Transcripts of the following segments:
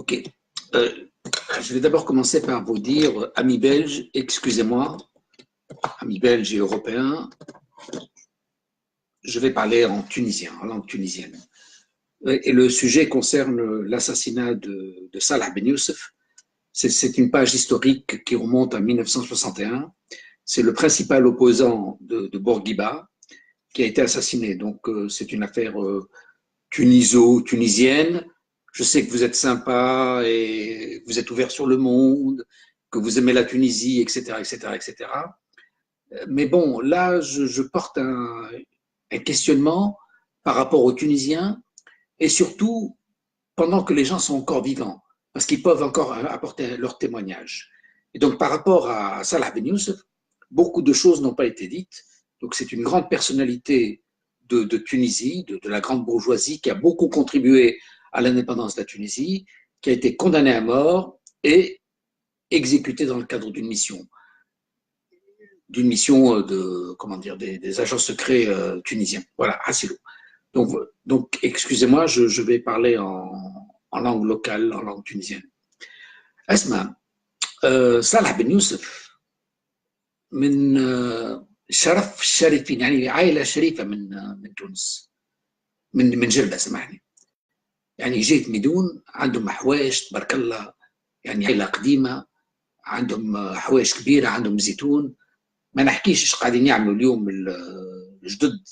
Ok. Je vais d'abord commencer par vous dire, amis belges, excusez-moi, amis belges et européens, je vais parler en tunisien, en langue tunisienne. Et le sujet concerne l'assassinat de Salah Ben Youssef. C'est une page historique qui remonte à 1961. C'est le principal opposant de Bourguiba qui a été assassiné. Donc, c'est une affaire tunisienne. Je sais que vous êtes sympa et que vous êtes ouvert sur le monde, que vous aimez la Tunisie, etc., etc., etc. Mais bon, là, je porte un questionnement par rapport aux Tunisiens et surtout pendant que les gens sont encore vivants, parce qu'ils peuvent encore apporter leur témoignage. Et donc, par rapport à Salah Ben Youssef, beaucoup de choses n'ont pas été dites. Donc, c'est une grande personnalité de Tunisie, de la grande bourgeoisie, qui a beaucoup contribué à l'indépendance de la Tunisie, qui a été condamné à mort et exécuté dans le cadre d'une mission des agents secrets tunisiens. Voilà, Hassilo. Donc excusez-moi, je vais parler en langue locale, en langue tunisienne. Asma, Salah Ben Youssef, من شرف الشريفين يعني عائلة شريفة من تونس من جلبة سامحني يعني جيت ميدون عندهم حوايج تبارك الله يعني عائلة قديمة عندهم حوايج كبيرة عندهم زيتون ما نحكيش ايش قاعدين يعملوا اليوم الجدد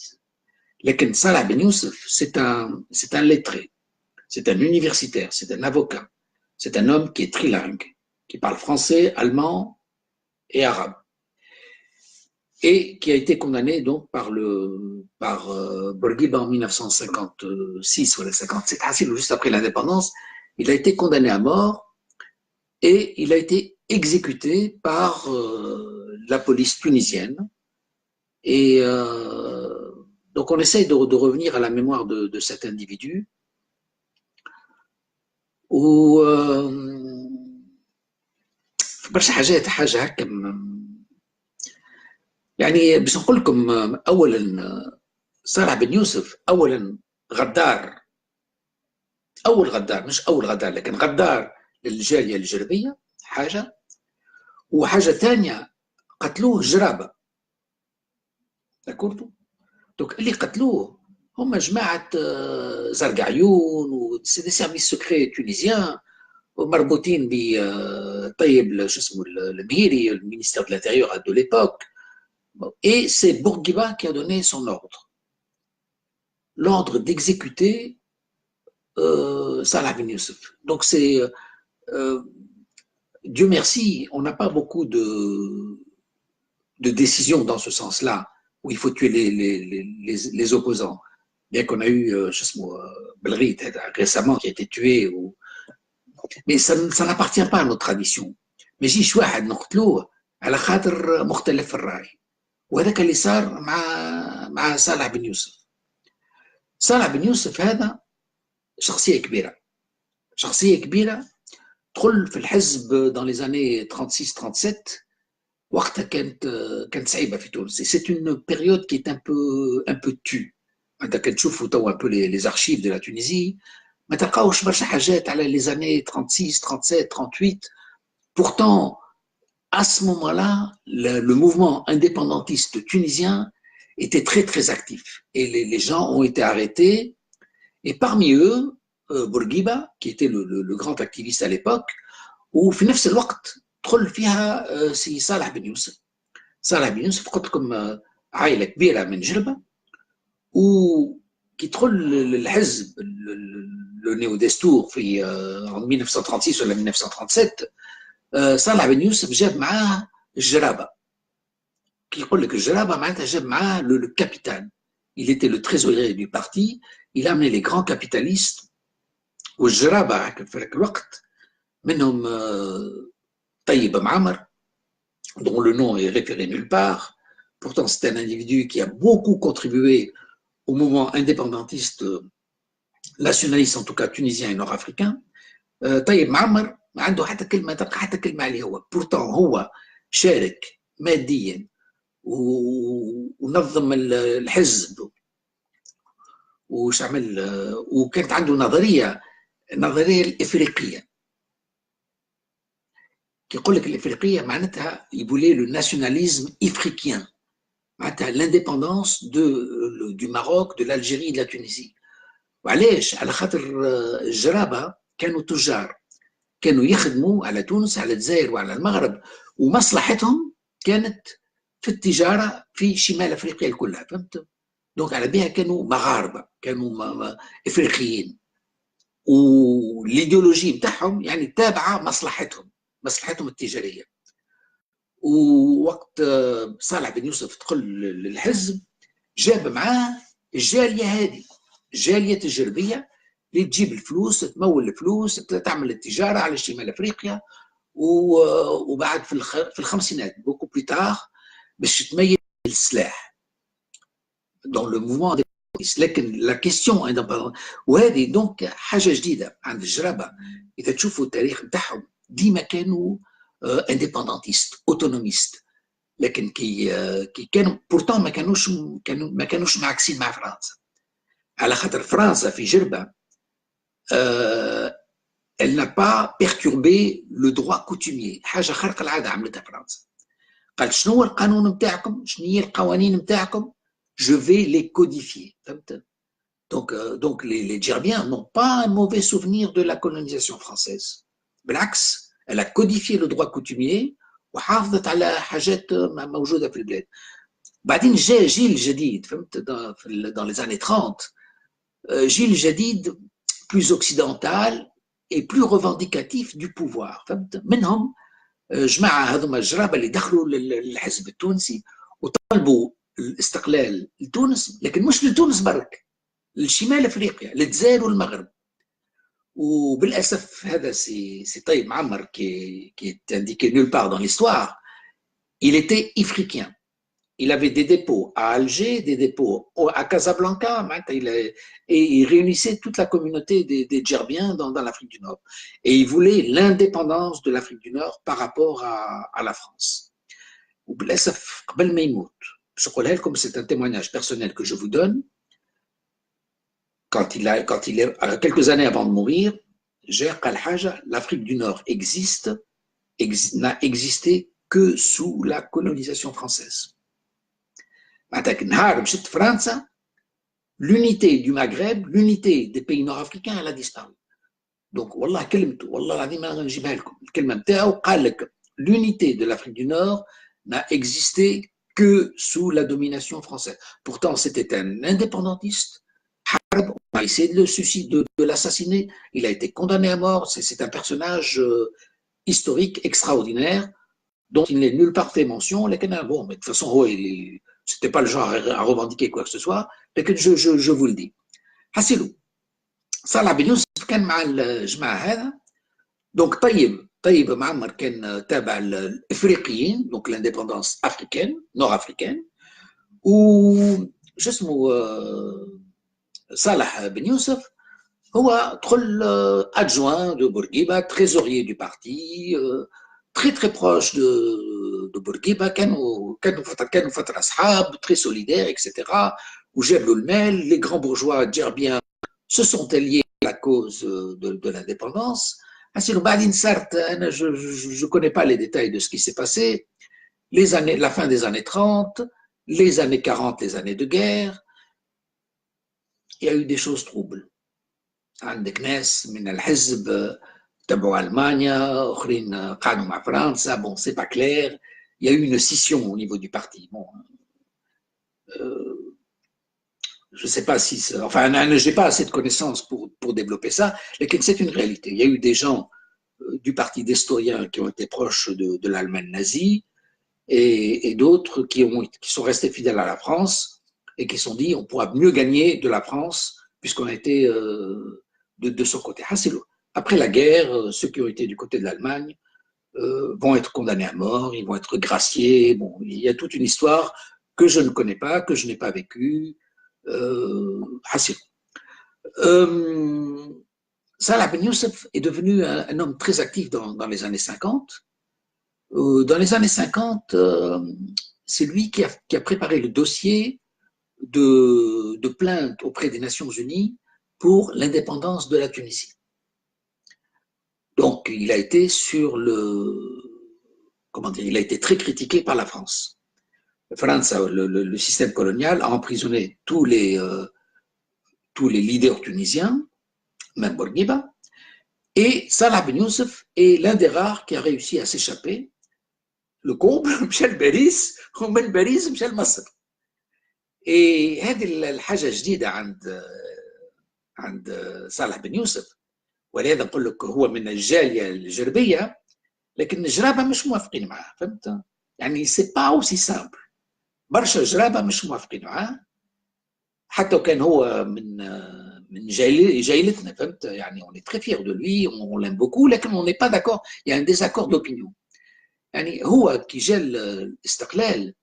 لكن صالح بن يوسف c'est un lettré, c'est un universitaire, c'est un avocat, c'est un homme qui est trilingue, qui parle français, allemand et arabe et qui a été condamné donc par Bourguiba en 1956 ou 57, juste après l'indépendance. Il a été condamné à mort et il a été exécuté par la police tunisienne. Et donc on essaye de revenir à la mémoire de cet individu où برشا حاجة هكا يعني باش نقول لكم اولا صالح بن يوسف اولا غدار مش اول غدار لكن غدار للجاليه الجربيه حاجه وحاجه ثانيه قتلوه جرابه داكوردو دونك اللي قتلوه هم جماعه زرق عيون و دي سيرفيس سكري تونيزيان مربوطين بطيب شو اسمه الميري المينيستير دو لانتيريور دو ليبوك. Et c'est Bourguiba qui a donné son l'ordre d'exécuter Salah Ben Youssef. Donc c'est, Dieu merci, on n'a pas beaucoup de décisions dans ce sens-là, où il faut tuer les opposants. Bien qu'on a eu, Belrit récemment qui a été tué, mais ça n'appartient pas à notre tradition. Mais j'ai choisi de نقتلوه على خاطر مختلف الرأي. وهذاك اللي صار مع صالح بن يوسف. صالح بن يوسف هذا شخصية كبيرة دخل في الحزب dans les années 36-37 وقتها كانت صعيبة في تونس. C'est une période qui est un peu tue. انت كتشوفوا توا un peu les archives de la Tunisie ما تلقاوش برشا حاجات على les années 36, 37, 38. Pourtant à ce moment-là, le mouvement indépendantiste tunisien était très très actif et les gens ont été arrêtés et parmi eux Bourguiba qui était le grand activiste à l'époque وفي نفس الوقت دخل فيها سي صالح بن يوسف. صالح بن يوسف قلت لكم عائلة كبيرة من جربة وكي تدخل الحزب le néo-destour في en 1936 ولا 1937 صالح بن يوسف جاب معاه الجرابة. كي يقول لك الجرابة معناتها جاب معاه le capital. Il était le trésorier du parti, il a amené les grands capitalistes والجرابة في ذاك الوقت منهم طيب معمر dont le nom est référé nulle part. Pourtant c'est un individu qui a beaucoup contribué au mouvement indépendantiste nationaliste en tout cas tunisien et nord-africain. طيب معمر ما عنده حتى كلمه تلقى حتى كلمه عليه هو بورتون هو شارك ماديا ونظم الحزب وش عمل وكانت عنده نظريه الافريقيه كي يقول لك الافريقيه معناتها يبولي لو ناسيوناليزم افريقيان معناتها لانديبوندونس دو ماروك دو l'Algérie de la Tunisie. وعلاش؟ على خاطر الجرابه كانوا تجار، كانوا يخدموا على تونس على الجزائر وعلى المغرب، ومصلحتهم كانت في التجاره في شمال افريقيا كلها، فهمت؟ دونك على بها كانوا مغاربه، كانوا افريقيين، والايديولوجي بتاعهم يعني تابعه مصلحتهم التجاريه. ووقت صالح بن يوسف دخل للحزب جاب معاه الجاليه هذه، جاليه الجربيه اللي تجيب الفلوس، تمول الفلوس، تعمل التجاره على شمال افريقيا. وبعد في الخمسينات بوكو بلي تار باش تميز السلاح دون لو موفمون. لكن لا كيستيون وهذه دونك حاجه جديده عند الجرابه. اذا تشوفوا التاريخ بتاعهم ديما كانوا انديبندانتيست اوتونوميست، لكن كي كانوا بورتون ما كانوش معكسين مع فرنسا، على خاطر فرنسا في جربه elle n'a pas perturbé le droit coutumier، حاجه خارقه العاده عملتها فرنسا. قالت شنو هو القانون نتاعكم، شنو هي القوانين نتاعكم، je vais les codifier. فهمت؟ Donc les Djerbiens n'ont pas un mauvais souvenir de la colonisation française. بالعكس، elle a codifié le droit coutumier وحافظت على حاجات موجوده في البلاد. بعدين جاء جيل جديد، فهمت؟ dans les années 30 جيل جديد plus occidental et plus revendicatif du pouvoir، فهمت؟ منهم جماعه هذوما الجرابه اللي دخلوا للحزب التونسي وطالبوا الاستقلال لتونس، لكن مش لتونس برك، لشمال افريقيا، للجزائر والمغرب. وبالاسف هذا سي طيب معمر qui est indiqué nulle part dans l'histoire. Il était ifriquien. Il avait des dépôts à Alger, des dépôts à Casablanca, et il réunissait toute la communauté des Djerbiens dans l'Afrique du Nord. Et il voulait l'indépendance de l'Afrique du Nord par rapport à la France. وبالاسف قبل ما يموت، باش نقولها لكم، c'est un témoignage personnel que je vous donne. Quand il est quelques années avant de mourir, j'ai قال حاجه: l'Afrique du Nord n'a existé que sous la colonisation française. L'unité du Maghreb, l'unité des pays nord-africains, elle a disparu. Donc, والله كلمته، والله العظيم انا نجيبها لكم، الكلمه نتاعو قال لك: l'unité de l'Afrique du Nord n'a existé que sous la domination française. Pourtant, c'était un indépendantiste. On a essayé de l'assassiner. Il a été condamné à mort. C'est un personnage historique extraordinaire dont il n'est nulle part fait mention. Bon, mais de toute façon, c'était pas le genre à revendiquer quoi que ce soit. Mais je vous le dis. حسيلو صالح بن يوسف كان مع الجماعه هذا. دونك طيب معمر كان تابع الافريقيين، دونك لانديبوندونس افريكان نور افريكان. و شو اسمه صالح بن يوسف هو دخل adjoint de Bourguiba, trésorier du parti, très proche de Bourguiba. كانوا فترة أصحاب، très solidaires, etc. وجاب له المال. Les grands bourgeois djerbiens se sont alliés à la cause de l'indépendance. بعدين صارت، أنا je connais pas les détails de ce qui s'est passé. La fin des années 30, les années 40, les années de guerre, il y a eu des choses troubles. عندك ناس من الحزب تبعوا ألمانيا، آخرين قعدوا مع فرنسا. Bon, c'est pas clair. Il y a eu une scission au niveau du parti. Bon, je sais pas si... Enfin, je n'ai pas assez de connaissances pour développer ça, mais c'est une réalité. Il y a eu des gens du parti d'historiens qui ont été proches de l'Allemagne nazie et d'autres qui sont restés fidèles à la France et qui se sont dit on pourra mieux gagner de la France puisqu'on a été de son côté. Après la guerre, ceux qui ont été du côté de l'Allemagne vont être condamnés à mort, ils vont être graciés. Bon, il y a toute une histoire que je ne connais pas, que je n'ai pas vécue. Salah Ben Youssef est devenu un homme très actif dans les années 50. Dans les années 50, c'est lui qui a préparé le dossier de plainte auprès des Nations Unies pour l'indépendance de la Tunisie. Donc, il a été sur comment dire, il a été très critiqué par la France. France, le système colonial a emprisonné tous les leaders tunisiens, même Bourguiba, et Salah Ben Youssef est l'un des rares qui a réussi à s'échapper. Le comble, Michel Beris, ومن باريس مشى لمصر. Et هذه الحاجة جديدة عند صالح بن يوسف، ولهذا نقول لك هو من الجالية الجربية، لكن الجرابة مش موافقين معاه، فهمت؟ يعني سي با اوسي سامبل، برشا جرابة مش موافقين معاه، حتى وكان هو من جايلتنا، فهمت؟ يعني on est très fiers de lui, on l'aime beaucoup, لكن on n'est pas d'accord, il y a un désaccord d'opinion. يعني هو كي جا الاستقلال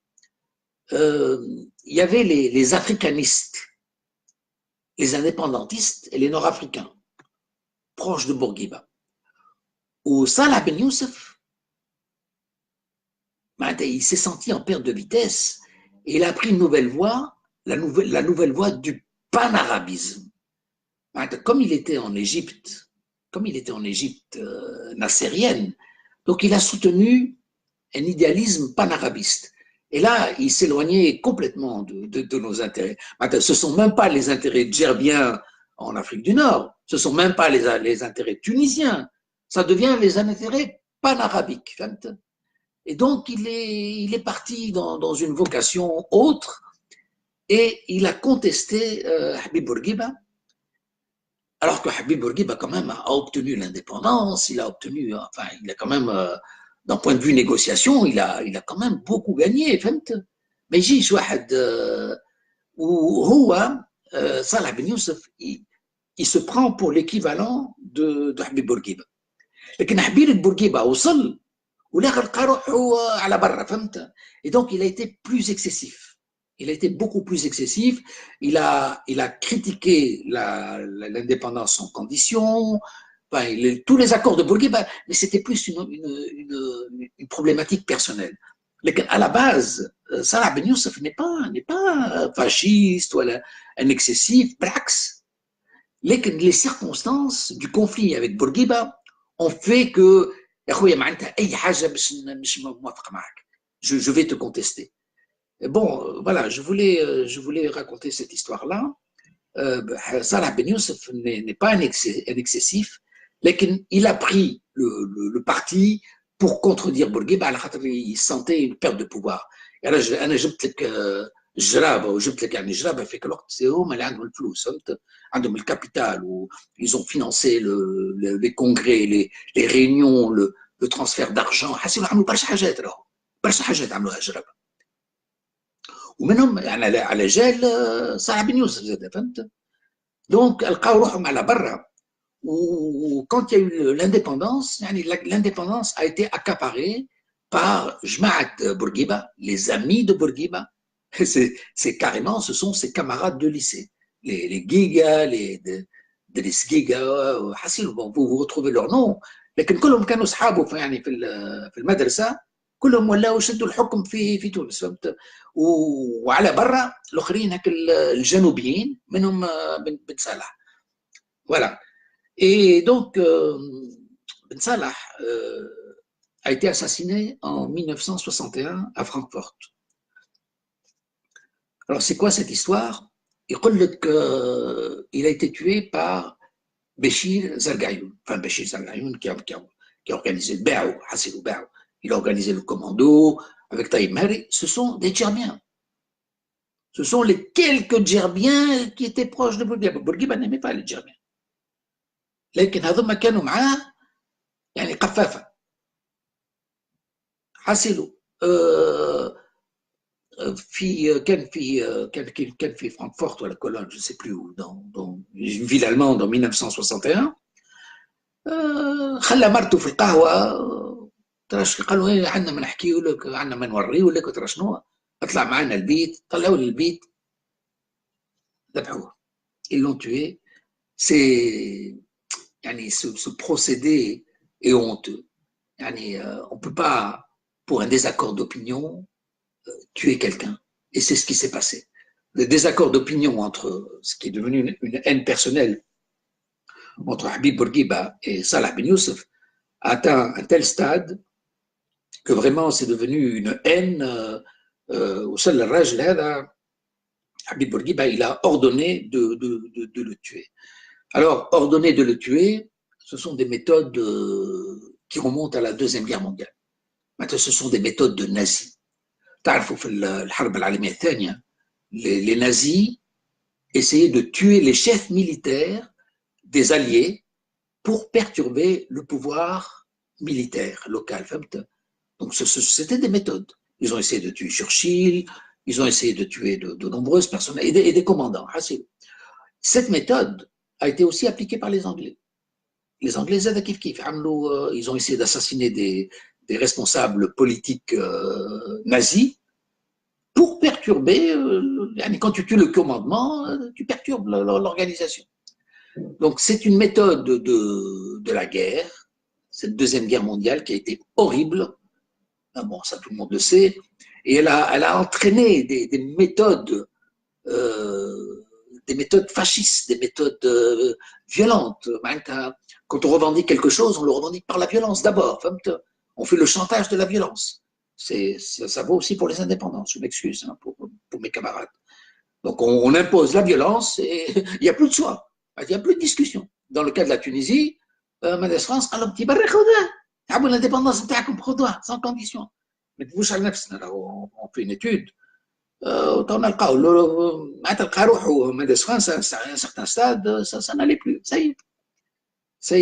il y avait les africanistes, les indépendantistes et les nord-africains proches de Bourguiba. Où Salah Ben Youssef, il s'est senti en perte de vitesse et il a pris une nouvelle voie, la nouvelle voie du panarabisme. Comme il était en Égypte, nassérienne, donc il a soutenu un idéalisme panarabiste. Et là, il s'éloignait complètement de nos intérêts. Ce ne sont même pas les intérêts djerbiens en Afrique du Nord, ce ne sont même pas les intérêts tunisiens, ça devient les intérêts panarabiques. Et donc, il est parti dans une vocation autre et il a contesté Habib Bourguiba, alors que Habib Bourguiba, quand même, a obtenu l'indépendance, il a quand même, d'un point de vue négociation, il a quand même beaucoup gagné, فهمت؟ ما يجيش واحد وهو صالح بن يوسف il se prend pour l'équivalent de Habib Bourguiba. لكن حبيب بورقيبة وصل والاخر لقى روحه على برا، فهمت؟ Et donc il a été plus excessif. Il a été beaucoup plus excessif. Il a critiqué l'indépendance sans condition, tous les accords de Bourguiba, mais c'était plus une problématique personnelle. À la base, Salah Ben Youssef n'est pas fasciste ou un excessif, brax. Les circonstances du conflit avec Bourguiba ont fait que je vais te contester. Bon, voilà, je voulais raconter cette histoire-là. Salah Ben Youssef n'est pas un excessif, mais il a pris le parti pour contredire Bourguiba, il sentait une perte de pouvoir. Et là, أنا جبت لك الجرابة وجبت لك يعني جرابة في الوقت هما اللي عندهم الفلوس، فهمت؟ عندهم الكابيتال ils ont financé les congrès, les réunions, le transfert d'argent. حسينا عملوا برشا حاجات، راهو برشا حاجات عملوها جرابة. ومنهم يعني على جال صالح بن يوسف زاد، فهمت؟ دونك لقاو روحهم على برا. وكانت il y a eu l'indépendance, يعني l'indépendance a été accaparée par جماعة بورقيبة, les amis de Bourguiba. C'est carrément, ce sont ses camarades de lycée, les gigas, les gigas, حسيلو, bon, vous retrouvez leur nom, لكن كلهم كانوا اصحابه يعني في المدرسة، كلهم ولاو يشدوا الحكم في تونس، فهمت؟ وعلى برا الاخرين هك الجنوبيين منهم بن صالح. Voilà. Et donc, Ben Salah a été assassiné en 1961 à Francfort. Alors, c'est quoi cette histoire? Il a été tué par Béchir Zargayoun. Enfin, Béchir Zargayoun qui a organisé le Béou, Hassilou Béou. Il a organisé le commando avec Taïb Mahri. Ce sont des Djerbiens. Ce sont les quelques Djerbiens qui étaient proches de Bourguiba. Bourguiba n'aimait pas les Djerbiens. لكن هذوما كانوا معاه يعني قفافه حصلوا كان في فرانكفورت ولا كولون je sais plus où dans une ville allemande en 1961 خلى مرته في القهوه ترى قالوا ايه عندنا ما نحكيوا لك عندنا ما نوريوا لك ترى شنو اطلع معنا البيت طلعوا لي البيت ذبحوه ils l'ont tué. C'est يعني ce procédé est honteux. يعني on ne peut pas, pour un désaccord d'opinion, tuer quelqu'un. Et c'est ce qui s'est passé. Le désaccord d'opinion entre ce qui est devenu une haine personnelle entre Habib Bourguiba et Salah Ben Youssef a atteint un tel stade que vraiment c'est devenu une haine. Au seul Rajl هذا Habib Bourguiba, il a ordonné de le tuer. Alors, ordonner de le tuer, ce sont des méthodes qui remontent à la Deuxième Guerre mondiale. Maintenant, ce sont des méthodes de nazis. تعرفوا في الحرب العالمية الثانية les nazis essayaient de tuer les chefs militaires des alliés pour perturber le pouvoir militaire local. Donc, c'était des méthodes. Ils ont essayé de tuer Churchill, ils ont essayé de tuer de nombreuses personnes et des commandants. Cette méthode a été aussi appliquée par les Anglais. Les Anglais, ils ont essayé d'assassiner des responsables politiques nazis pour perturber, quand tu tues le commandement, tu perturbes l'organisation. Donc c'est une méthode de la guerre, cette Deuxième Guerre mondiale qui a été horrible, bon ça tout le monde le sait, et elle a entraîné des méthodes fascistes, des méthodes violentes. Quand on revendique quelque chose, on le revendique par la violence d'abord. On fait le chantage de la violence. Ça vaut aussi pour les indépendants, je m'excuse pour mes camarades. Donc on impose la violence et il n'y a plus de choix, il n'y a plus de discussion. Dans le cas de la Tunisie, Mendes France قال لهم تبرر خذوها تعبوا l'indépendance نتاعكم خذوها sans condition. ما تبوش على نفسنا on fait une étude تلقى روحه Mendes France à un certain stade ça n'allait plus ça y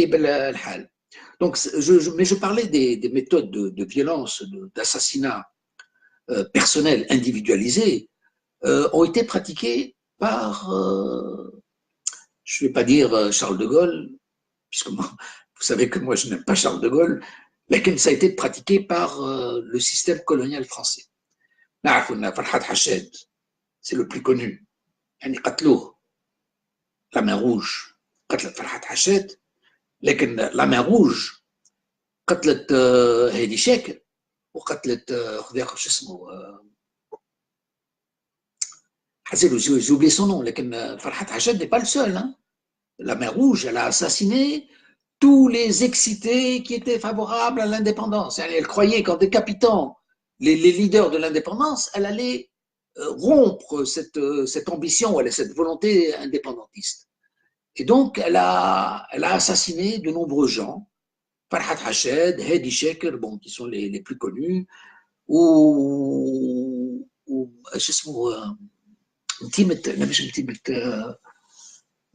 est الحال. Donc, mais je parlais des méthodes de violence, d'assassinat personnel individualisé, ont été pratiquées par, je ne vais pas dire Charles de Gaulle, puisque vous savez que moi je n'aime pas Charles de Gaulle, mais ça a été pratiqué par le système colonial français. Farhat Hached, c'est le plus connu. La main rouge, Farhat Hached, la main rouge, قتلت هادي شاكر وقتلت خذ شو اسمه حسيت j'ai oublié son nom لكن فرحات حشاد n'est pas le seul hein. La main rouge elle a assassiné tous les excités qui étaient favorables à l'indépendance. Elle croyait qu'en décapitant les leaders de l'indépendance elle allait rompre cette ambition, cette volonté indépendantiste. Et donc elle a assassiné de nombreux gens. Farhat Hached, Hedi Sheker, bon, qui sont les plus connus, ou je sais pas,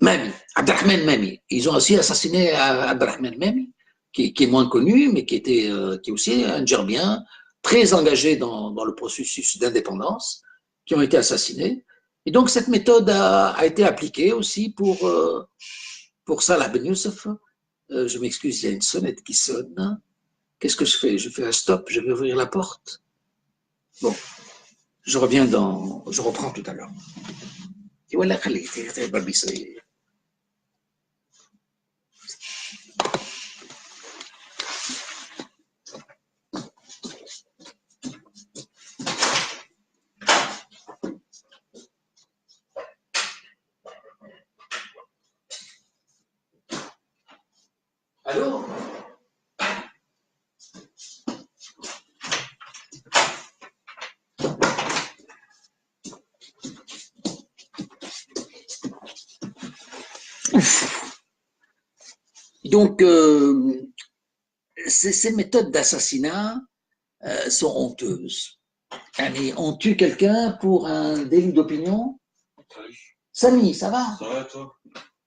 Mami, Abdelrahman Mami. Ils ont aussi assassiné Abdelrahman Mami, qui est moins connu, mais qui est aussi un Djerbien, très engagé dans le processus d'indépendance, qui ont été assassinés. Et donc cette méthode a été appliquée aussi pour Salah Ben Youssef. Je m'excuse, il y a une sonnette qui sonne. Qu'est-ce que je fais? Je fais un stop, je vais ouvrir la porte. Bon, je reprends tout à l'heure. Allô? Donc, ces méthodes d'assassinat sont honteuses. Allez, on tue quelqu'un pour un délit d'opinion. Salut. Samy, ça va? Ça va, toi?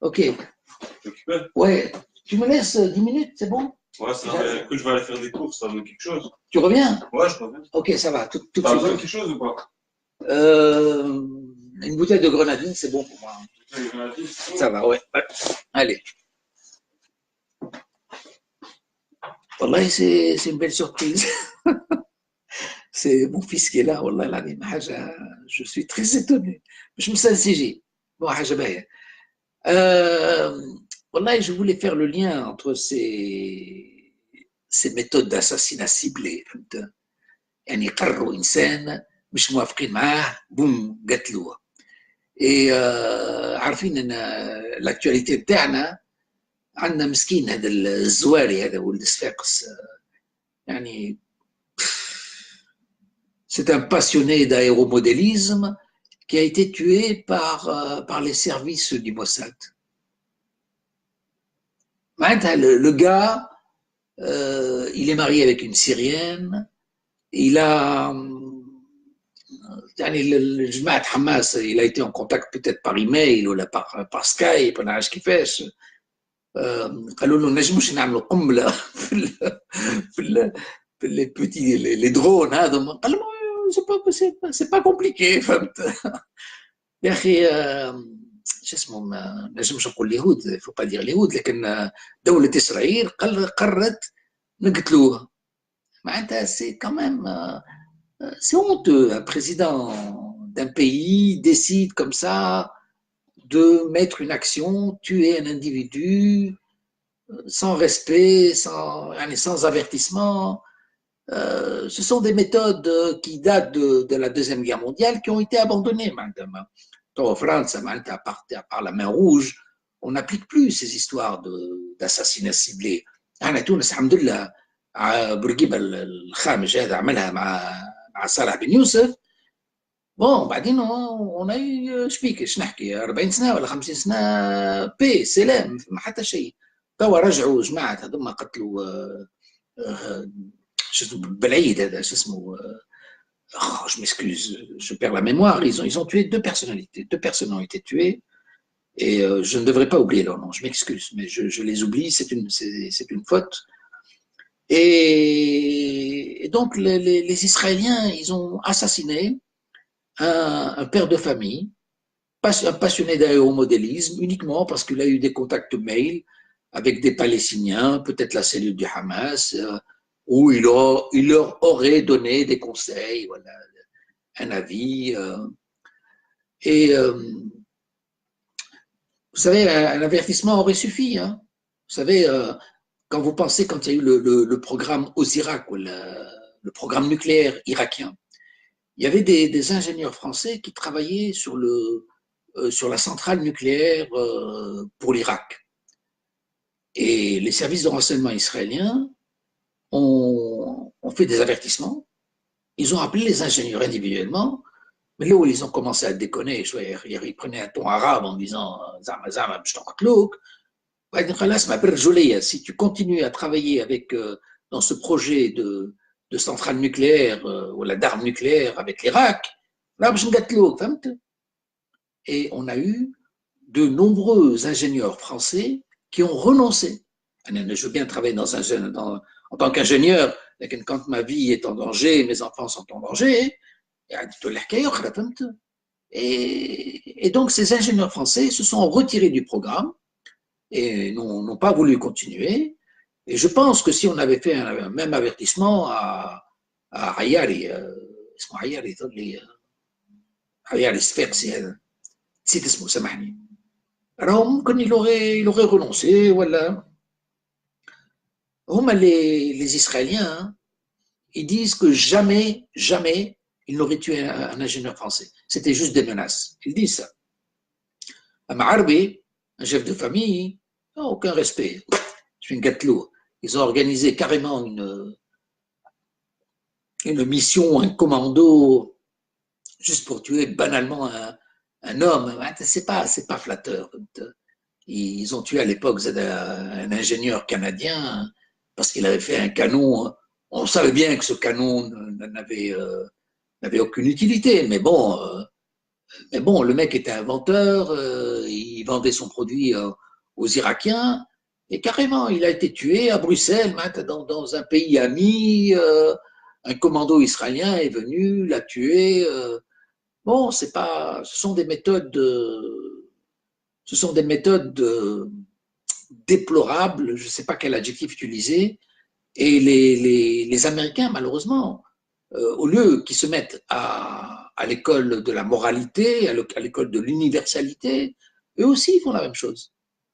Ok. T'es occupé? Ouais. Tu me laisses 10 minutes, c'est bon? Ouais, ça va. Écoute, je vais aller faire des courses, ça donne quelque chose. Tu reviens? Ouais, je reviens. Ok, ça va. Tout T'as besoin de quelque chose ou pas? Une bouteille de grenadine, c'est bon pour moi. Ça va, ouais. Allez. Wallah, c'est une belle surprise. C'est mon fils qui est là, wallah, je suis très étonné. Je me sens sigé. Bon, wallah, je voulais faire le lien entre ces méthodes d'assassinat ciblé. يعني قرروا إنسان مش موافقين معاه بوم قتلوه. Et عارفين ان l'actualité بتاعنا عندنا مسكين هذا الزواري هذا ولد صفاقس يعني c'est un passionné d'aéromodélisme qui a été tué par les services du Mossad. Le gars, il est marié avec une Syrienne, il a, le Jamaat Hamas, il a été en contact peut-être par email ou par Skype, on a ce qu'il fait. قالوا له نجموش نعملوا قنبله في les petits les drones هذا قال لهم c'est pas compliqué فهمت يا اخي شو اسمه ما نجمش نقول اليهود faut pas dire اليهود لكن دوله اسرائيل قررت نقتلوه معناتها c'est quand même c'est honteux un président d'un pays décide comme ça de mettre une action, tuer un individu sans respect, sans avertissement. Ce sont des méthodes qui datent de la Deuxième Guerre mondiale qui ont été abandonnées. En France, à part la main rouge, on n'applique plus ces histoires d'assassinats ciblés. الحمد لله بورقيبة الخامج هذا عملها مع صالح بن يوسف. بون بعدين on a eu شبيك نحكي 40 سنه ولا 50 سنه بي سلام ما حتى شيء. توا رجعوا جماعه هذوما قتلوا شو اسمه بالعيد هذا شو اسمه je m'excuse, je perds la mémoire, ils ont tué deux personnalités, deux personnes ont été tuées et je ne devrais pas oublier leur nom, je m'excuse, mais je les oublie, c'est une faute. Et donc les Israéliens, ils ont assassiné un père de famille, un passionné d'aéromodélisme, uniquement parce qu'il a eu des contacts mail avec des Palestiniens, peut-être la cellule du Hamas, où il leur aurait donné des conseils, voilà, un avis. Et vous savez, un avertissement aurait suffi. Hein. Vous savez, quand vous pensez, quand il y a eu le programme Osirak, ou le programme nucléaire irakien, il y avait des ingénieurs français qui travaillaient sur la centrale nucléaire pour l'Irak. Et les services de renseignement israéliens ont fait des avertissements. Ils ont appelé les ingénieurs individuellement, mais là où ils ont commencé à déconner, ils prenaient un ton arabe en disant Zama Zama, je t'en retlouk. Si tu continues à travailler dans ce projet de centrale nucléaire ou d'armes nucléaires avec l'Irak, et on a eu de nombreux ingénieurs français qui ont renoncé. Je veux bien travailler en tant qu'ingénieur, mais quand ma vie est en danger, mes enfants sont en danger, et donc ces ingénieurs français se sont retirés du programme et n'ont pas voulu continuer. Et je pense que si on avait fait un même avertissement à Hayari, Hayari Sferzi, نسيت اسمه سامحني راه ممكن il aurait renoncé ولا هما les Israéliens ils disent que jamais ils n'auraient tué un ingénieur français, c'était juste des menaces, ils disent ça. Un Arabi, un chef de famille, aucun respect, je suis une gâtelou. Ils ont organisé carrément une mission, un commando juste pour tuer banalement un homme, c'est pas flatteur. Ils ont tué à l'époque un ingénieur canadien parce qu'il avait fait un canon. On savait bien que ce canon n'avait aucune utilité, mais bon, le mec était inventeur, il vendait son produit aux Irakiens, et carrément, il a été tué à Bruxelles, dans un pays ami. Un commando israélien est venu, l'a tué. Bon, ce sont des méthodes déplorables, je ne sais pas quel adjectif utiliser, et les Américains, malheureusement, au lieu qu'ils se mettent à l'école de la moralité, à l'école de l'universalité, eux aussi font la même chose.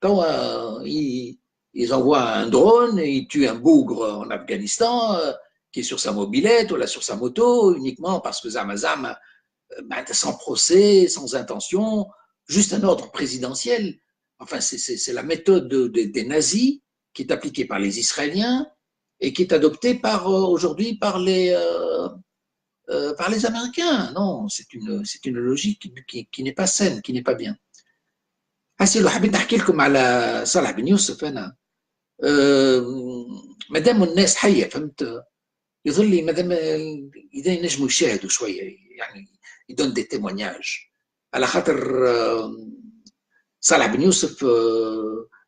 Quand ils envoient un drone et ils tuent un bougre en Afghanistan qui est sur sa mobilette ou là sur sa moto, uniquement parce que Zamazam, sans procès, sans intention, juste un ordre présidentiel. Enfin, c'est la méthode des nazis qui est appliquée par les Israéliens et qui est adoptée aujourd'hui par par les Américains. Non, c'est une logique qui n'est pas saine, qui n'est pas bien. هسه لو حبيت نحكي لكم على صالح بن يوسف انا مادام الناس حيه فهمت يظل لي مادام اذا ينجموا يشاهدوا شويه يعني يدون دي تيمونياج على خاطر صالح بن يوسف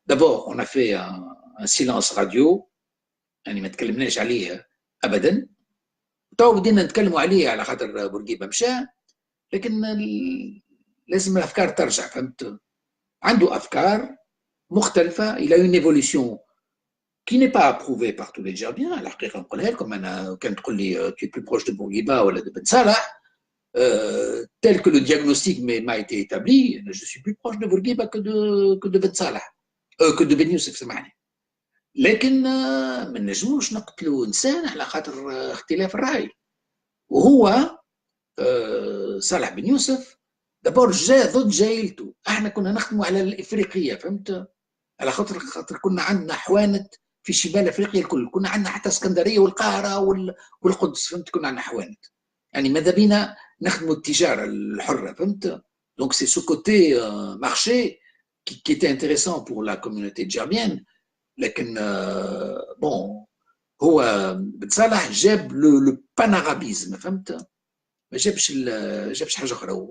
دابور اون في ان سيلانس راديو يعني ما تكلمناش عليه ابدا تو بدينا نتكلموا عليه على خاطر بورقيبه مشى لكن لازم الافكار ترجع فهمت عنده افكار مختلفه الى اون ايفولوسيون qui n'est pas approuvé par tous les Djerbiens. الحقيقه نقولها لكم انا كان تقول لي tu es plus proche de Bourguiba ولا de Ben Salah tel que le diagnostic m'a été établi, je suis plus proche de Bourguiba que de Ben Salah que de Ben Youssef سامحني. لكن ما نجموش نقتلوا انسان على خاطر اختلاف الراي. وهو صالح بن يوسف دابور جا ضد جايلته. احنا كنا نخدموا على الافريقيه فهمت على خاطر كنا عندنا حوانت في شمال افريقيا الكل كنا عندنا حتى اسكندريه والقاهره والقدس فهمت كنا عندنا حوانت يعني ماذا بينا نخدموا التجاره الحره فهمت دونك سي سو كوتي مارشي qui était intéressant pour la communauté djerbienne لكن بون هو بن صالح جاب لو بانارابيزم فهمت ما جابش حاجه اخرى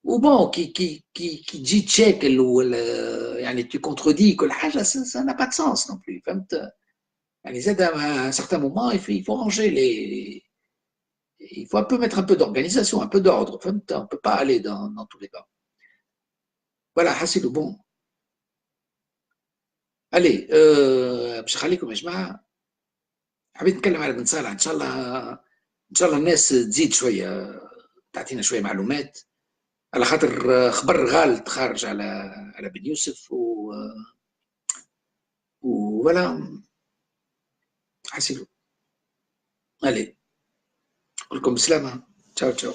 وبون كي تجي تشاكل ولا يعني tu contredis كل حاجه ça n'a pas de sens non plus فهمت يعني زاد à un certain moment il faut ranger les il faut un peu mettre un peu d'organisation un peu d'ordre فهمت on peut pas aller dans tous les cas voilà حسيت bon allez باش نخليكم يا جماعه حبيت نتكلم على بن صالح ان شاء الله الناس تزيد شويه تعطينا شويه معلومات على خاطر خبر غالط خارج على بن يوسف ولا حسيلو. allez نقول لكم بسلامه. تشاو تشاو.